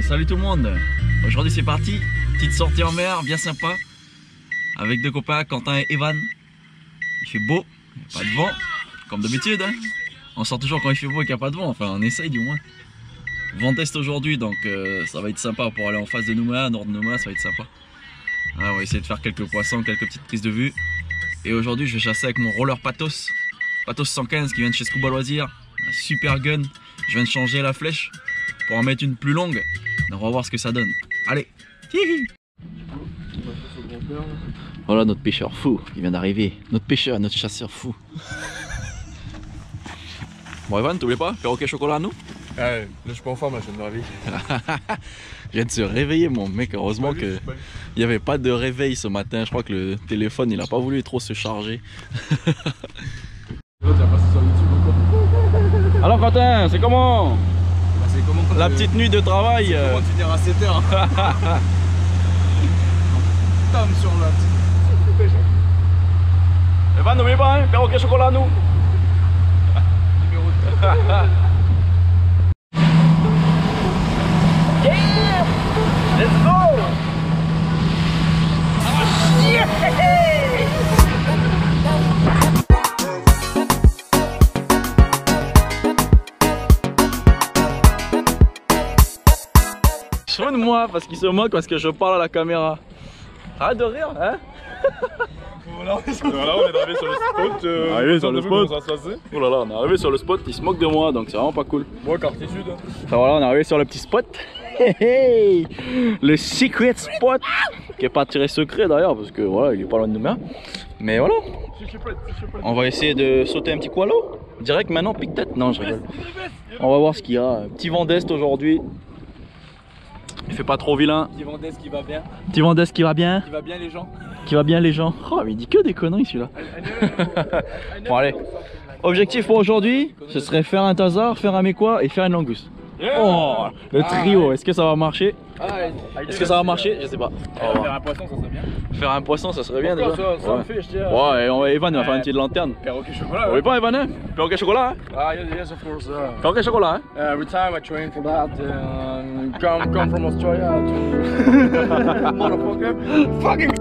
salut tout le monde. Aujourd'hui c'est parti, petite sortie en mer bien sympa avec deux copains, Quentin et Evan. Il fait beau, il n'y a pas de vent comme d'habitude hein. On sort toujours quand il fait beau et qu'il n'y a pas de vent, enfin on essaye du moins. Vent d'est aujourd'hui donc ça va être sympa pour aller en face de Nouméa, nord de Nouméa, ça va être sympa. Ah, on va essayer de faire quelques poissons, quelques petites prises de vue. Et aujourd'hui je vais chasser avec mon roller Patos 115 qui vient de chez Scuba Loisirs. Un super gun, je viens de changer la flèche pour en mettre une plus longue. Donc on va voir ce que ça donne. Allez. Voilà notre pêcheur fou qui vient d'arriver. Notre pêcheur, notre chasseur fou. Bon Evan, t'oublies pas, perroquet chocolat à nous? Là je suis pas en forme, là, je viens de me réveiller. Je viens de se réveiller mon mec, heureusement qu'il n'y avait pas de réveil ce matin. Je crois que le téléphone il a pas voulu trop se charger. Alors Quentin, c'est comment? La petite nuit de travail. On va finir à 7h. Tom sur la petite pêche. Evan, n'oublie pas, hein, perroquet chocolat à nous. Numéro 2. Yeah! Let's go! Oh, yeah! Je de moi parce qu'il se moque parce que je parle à la caméra. Arrête de rire, hein? Voilà, on est arrivé sur le spot. Arrivé sur le spot. Ça se passait. Oh là là, on est arrivé sur le spot, il se moque de moi donc c'est vraiment pas cool. Moi, quartier sud. Enfin voilà, on est arrivé sur le petit spot. Hey, hey, le secret spot qui est pas tiré secret d'ailleurs parce que voilà, il est pas loin de nous. Mais voilà. On va essayer de sauter un petit koalo. Direct maintenant, pique-tête. Non, je rigole. On va voir ce qu'il y a. Un petit vent d'est aujourd'hui. Il fait pas trop vilain. Petit vent d'est qui va bien. Petit vent d'est qui va bien. Qui va bien les gens. Qui va bien les gens. Oh mais il dit que des conneries celui-là. Bon allez. Objectif pour aujourd'hui, ce serait faire un tazar, faire un mécois et faire une langouste. Oh, le trio, est-ce que ça va marcher? Est-ce que ça va marcher? Je sais pas. Faire un poisson, ça serait bien. Faire un poisson, ça serait bien déjà. Ça me fait, je tiens. Ouais, et Evan il va faire une petite lanterne. Perroquet chocolat. Oui pas Evan hein? Perroquet chocolat hein? Ah yes of course. Perroquet chocolat hein? Every time I train for that, come from Australia to motherfucker. Fucking.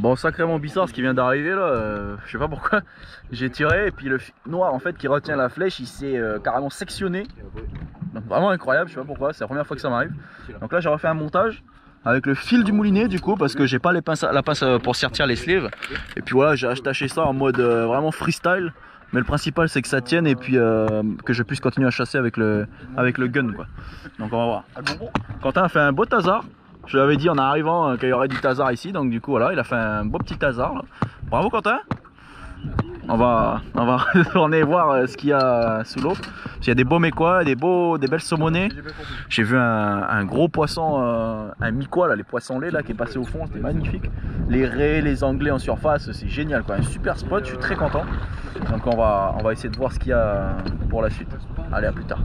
Bon, sacrément bizarre ce qui vient d'arriver là, je sais pas pourquoi. J'ai tiré et puis le fil noir en fait qui retient la flèche, il s'est carrément sectionné. Donc vraiment incroyable, je sais pas pourquoi, c'est la première fois que ça m'arrive. Donc là j'ai refait un montage avec le fil du moulinet du coup parce que j'ai pas les pinces, la pince pour sertir les sleeves. Et puis voilà, j'ai attaché ça en mode vraiment freestyle. Mais le principal c'est que ça tienne et puis que je puisse continuer à chasser avec le gun quoi. Donc on va voir. Quentin a fait un beau tasard. Je lui avais dit en arrivant qu'il y aurait du tasard ici, donc du coup voilà, il a fait un beau petit tasard là. Bravo Quentin. On va retourner voir ce qu'il y a sous l'eau. Il y a des beaux mécois, des belles saumonnées. J'ai vu un gros poisson, un miquois là, les poissons laids là qui est passé au fond, c'était magnifique. Les raies, les anglais en surface, c'est génial quoi, un super spot, je suis très content. Donc on va essayer de voir ce qu'il y a pour la suite. Allez, à plus tard.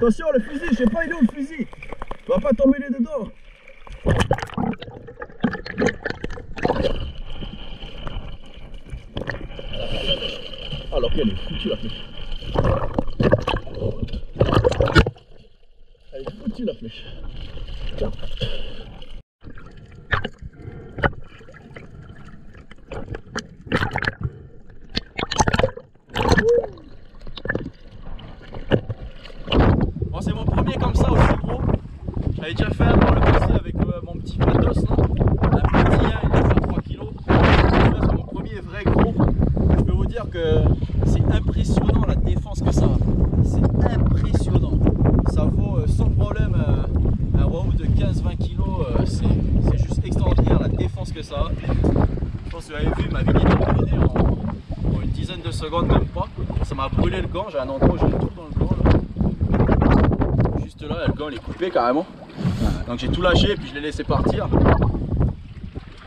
Attention le fusil, je sais pas il est où le fusil. Tu vas pas t'emmêler dedans. Alors qu'elle est foutue la flèche. Elle est foutue la flèche. Tiens. Bon, c'est mon premier comme ça aussi gros. J'avais déjà fait par le passé avec mon petit patos là. Un petit 1, il doit faire 3 kg. C'est mon premier vrai gros. Je peux vous dire que c'est impressionnant la défense que ça a. C'est impressionnant. Ça vaut sans problème un wahoo de 15-20 kg. C'est juste extraordinaire la défense que ça a. Je pense que vous avez vu, ma vidéo est terminée en une dizaine de secondes, même pas. Ça m'a brûlé le gant. J'ai un endroit où j'ai tout dans le gant là. Juste là, le gant il est coupé carrément. Donc j'ai tout lâché et puis je l'ai laissé partir.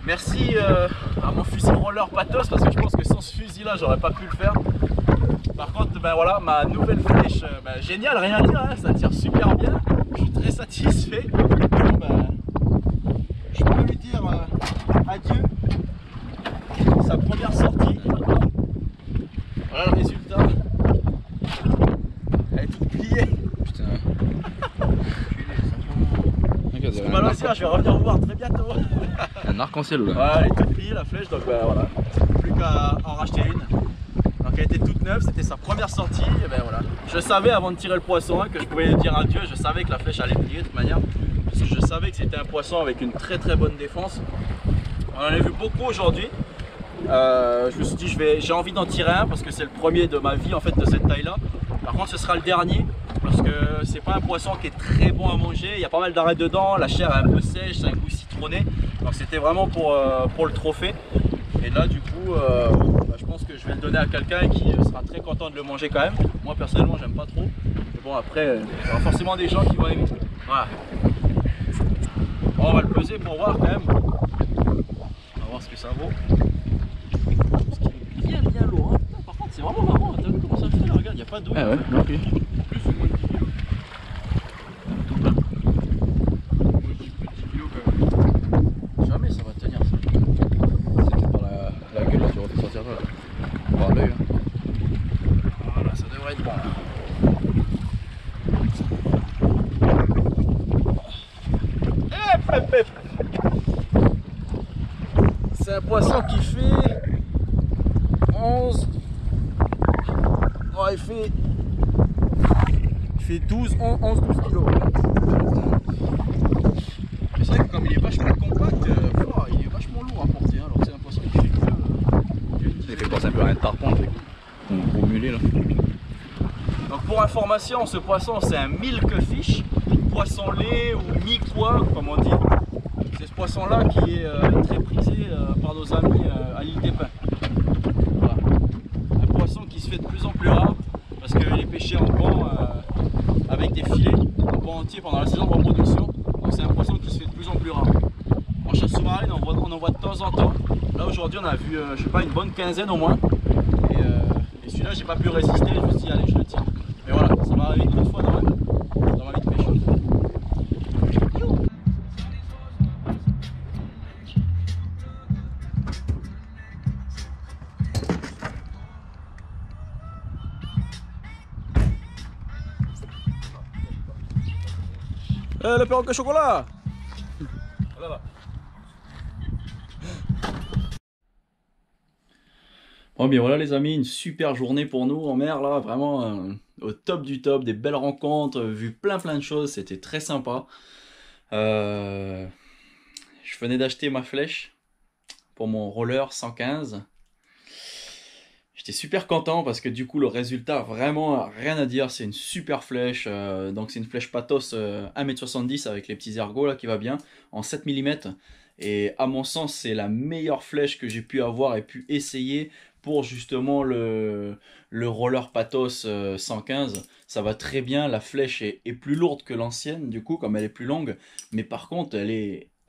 Merci à mon fusil roller patos parce que je pense que sans ce fusil là j'aurais pas pu le faire. Par contre ben voilà ma nouvelle flèche, ben, génial, rien à dire, hein, ça tire super bien. Je suis très satisfait. Bon, ben, je peux lui dire adieu. Sa première sortie. Voilà le résultat. Elle est toute pliée. Putain. Bah aussi, je vais revenir vous voir très bientôt. Un arc-en-ciel là. Ouais, elle est toute pliée la flèche, donc ben, voilà. Plus qu'à en racheter une. Donc elle était toute neuve, c'était sa première sortie. Et ben voilà. Je savais avant de tirer le poisson que je pouvais dire adieu. Je savais que la flèche allait plier de toute manière. Parce que je savais que c'était un poisson avec une très bonne défense. On en a vu beaucoup aujourd'hui. Je me suis dit j'ai envie d'en tirer un parce que c'est le premier de ma vie en fait de cette taille là. Par contre ce sera le dernier parce que c'est pas un poisson qui est très bon à manger, il y a pas mal d'arrêt dedans, la chair est un peu sèche, c'est un goût citronné, donc c'était vraiment pour le trophée. Et là du coup bah, je pense que je vais le donner à quelqu'un qui sera très content de le manger quand même. Moi personnellement j'aime pas trop, mais bon après il y aura forcément des gens qui vont aimer. Voilà. Bon, on va le peser pour voir quand même, on va voir ce que ça vaut. Bien lourd, hein. Par contre c'est vraiment marrant, t'as vu comment ça fait là, regarde, il n'y a pas d'eau. Ah ouais, ok. Plus ou moins de 10 kg. Tout plein. Moi je dis plus de 10 kg quand même. Jamais ça va tenir ça. C'était par la gueule là, tu vas te sortir là. Par l'œil. Voilà, ça devrait être bon là. C'est un poisson qui fait 11. Ouais, il fait 12, 11, 12 kilos. C'est vrai que comme il est vachement compact, il est vachement lourd à porter. Hein, alors c'est un poisson qui fait que. Il fait penser un peu à un tarpon avec un gros mulet là. Donc pour information, ce poisson c'est un milkfish, poisson lait ou mi-pois comme on dit. C'est ce poisson là qui est très prisé par nos amis à l'île des Pins. Voilà. Un poisson qui se fait de plus en plus rare parce qu'il est pêché en banc avec des filets, en banc entier pendant la saison de reproduction. Donc c'est un poisson qui se fait de plus en plus rare. En chasse sous-marine on en voit de temps en temps. Là aujourd'hui on a vu je sais pas une bonne quinzaine au moins. Et celui-là j'ai pas pu résister, je me suis dit allez je le tire. Mais voilà, ça va arriver une fois dans ma vie de pêcheur. Le perroquet chocolat. Voilà. Bon bien voilà les amis, une super journée pour nous en mer là, vraiment au top du top, des belles rencontres, vu plein de choses, c'était très sympa. Je venais d'acheter ma flèche pour mon roller 115. J'étais super content parce que du coup le résultat vraiment rien à dire, c'est une super flèche, donc c'est une flèche patos 1m70 avec les petits ergots là qui va bien, en 7 mm. Et à mon sens c'est la meilleure flèche que j'ai pu avoir et pu essayer pour justement le roller patos 115. Ça va très bien, la flèche est plus lourde que l'ancienne du coup comme elle est plus longue, mais par contre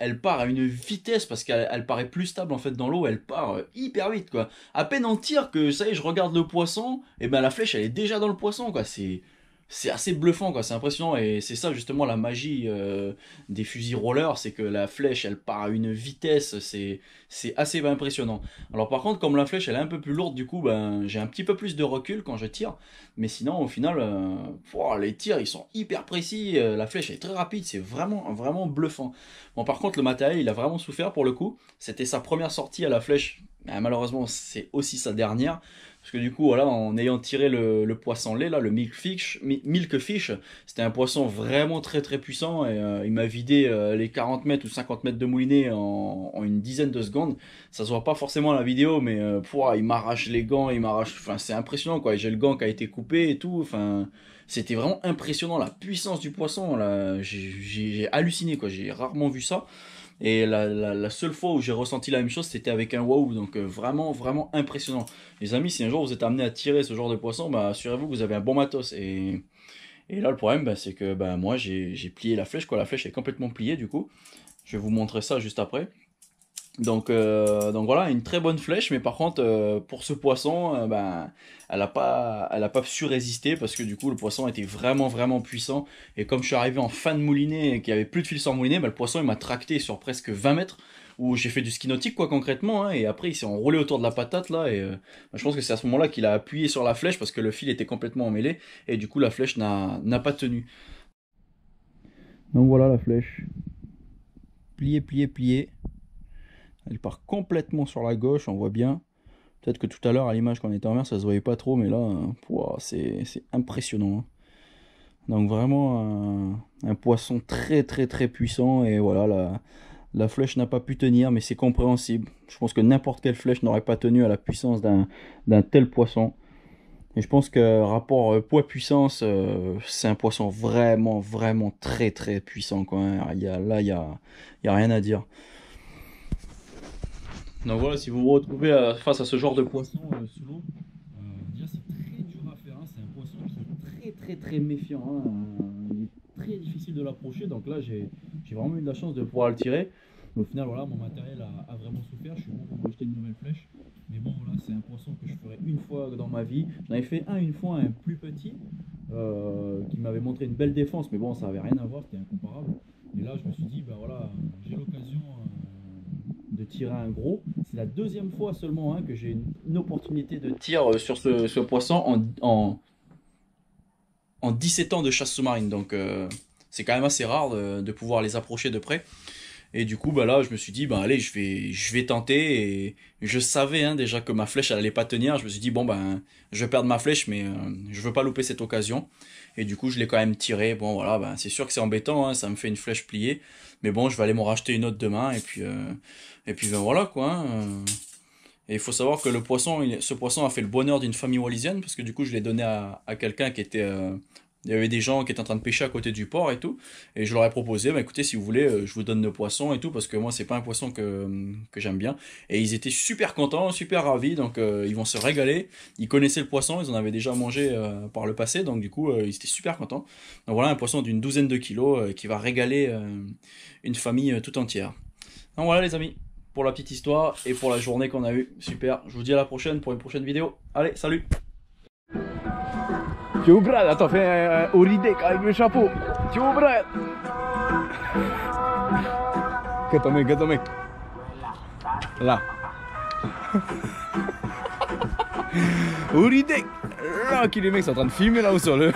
elle part à une vitesse parce qu'elle paraît plus stable en fait dans l'eau, elle part hyper vite quoi. À peine on tire que ça y est je regarde le poisson, et ben la flèche elle est déjà dans le poisson quoi, c'est c'est assez bluffant, quoi, c'est impressionnant. Et c'est ça justement la magie des fusils roller, c'est que la flèche elle part à une vitesse, c'est assez impressionnant. Alors par contre, comme la flèche elle est un peu plus lourde, du coup ben, j'ai un petit peu plus de recul quand je tire. Mais sinon au final, les tirs ils sont hyper précis, la flèche elle est très rapide, c'est vraiment, vraiment bluffant. Bon par contre le matériel il a vraiment souffert pour le coup. C'était sa première sortie à la flèche. Malheureusement c'est aussi sa dernière. Parce que du coup, voilà, en ayant tiré le poisson lait, là, le milk fish, c'était un poisson vraiment très très puissant et il m'a vidé les 40 mètres ou 50 mètres de moulinet en une dizaine de secondes. Ça se voit pas forcément à la vidéo, mais il m'arrache les gants, enfin, c'est impressionnant quoi. J'ai le gant qui a été coupé et tout, enfin, c'était vraiment impressionnant la puissance du poisson. Là, j'ai halluciné quoi, j'ai rarement vu ça. Et la seule fois où j'ai ressenti la même chose, c'était avec un wow, donc vraiment, vraiment impressionnant. Les amis, si un jour vous êtes amené à tirer ce genre de poisson, bah, assurez-vous que vous avez un bon matos. Et là, le problème, bah, c'est que bah, moi, j'ai plié la flèche, quoi. La flèche est complètement pliée, du coup. Je vais vous montrer ça juste après. Donc voilà, une très bonne flèche, mais par contre, pour ce poisson, ben, elle a pas su résister parce que du coup, le poisson était vraiment, vraiment puissant. Et comme je suis arrivé en fin de moulinet et qu'il n'y avait plus de fil sur moulinet, ben, le poisson il m'a tracté sur presque 20 mètres où j'ai fait du ski nautique, quoi, concrètement. Hein, et après, il s'est enroulé autour de la patate là. Et ben, je pense que c'est à ce moment-là qu'il a appuyé sur la flèche parce que le fil était complètement emmêlé et du coup, la flèche n'a pas tenu. Donc voilà la flèche. Plié, plié, plié. Elle part complètement sur la gauche, on voit bien. Peut-être que tout à l'heure, à l'image quand on était en mer, ça se voyait pas trop, mais là, c'est impressionnant. Donc vraiment un poisson très très très puissant. Et voilà, la flèche n'a pas pu tenir, mais c'est compréhensible. Je pense que n'importe quelle flèche n'aurait pas tenu à la puissance d'un tel poisson. Et je pense que rapport poids-puissance, c'est un poisson vraiment vraiment très très puissant, quoi. Il y a rien à dire. Donc voilà, si vous vous retrouvez face à ce genre de poisson sous l'eau, déjà c'est très dur à faire, hein. C'est un poisson qui est très très très méfiant, hein. Il est très difficile de l'approcher, donc là j'ai vraiment eu de la chance de pouvoir le tirer. Mais au final voilà, mon matériel a vraiment souffert, je suis bon pour acheter une nouvelle flèche. Mais bon voilà, c'est un poisson que je ferai une fois dans ma vie. J'en avais fait une fois, un plus petit, qui m'avait montré une belle défense, mais bon ça avait rien à voir, c'était incomparable. Et là je me suis dit, bah voilà, j'ai l'occasion de tirer un gros. C'est la deuxième fois seulement hein, que j'ai une opportunité de tir sur ce poisson en 17 ans de chasse sous-marine. Donc c'est quand même assez rare de pouvoir les approcher de près. Et du coup, bah là, je me suis dit, bah allez, je vais tenter. Et je savais hein, déjà que ma flèche, elle allait pas tenir. Je me suis dit, bon, ben, je vais perdre ma flèche, mais je veux pas louper cette occasion. Et du coup, je l'ai quand même tiré. Bon, voilà, ben, c'est sûr que c'est embêtant, hein, ça me fait une flèche pliée. Mais bon, je vais aller m'en racheter une autre demain. Et puis ben voilà, quoi. Hein. Et il faut savoir que ce poisson a fait le bonheur d'une famille wallisienne, parce que du coup, je l'ai donné à quelqu'un qui était. Il y avait des gens qui étaient en train de pêcher à côté du port et tout. Et je leur ai proposé, bah, écoutez, si vous voulez, je vous donne le poisson et tout, parce que moi, c'est pas un poisson que j'aime bien. Et ils étaient super contents, super ravis, donc ils vont se régaler. Ils connaissaient le poisson, ils en avaient déjà mangé par le passé, donc du coup, ils étaient super contents. Donc voilà, un poisson d'une douzaine de kilos qui va régaler une famille tout entière. Donc voilà, les amis, pour la petite histoire et pour la journée qu'on a eue. Super, je vous dis à la prochaine pour une prochaine vidéo. Allez, salut! Tu es prêt? Attends, fais un Oridek avec le chapeau. Tu es prêt? Get ton mec. Là. Oridek. Là, qui les mecs sont en train de filmer là-haut sur le...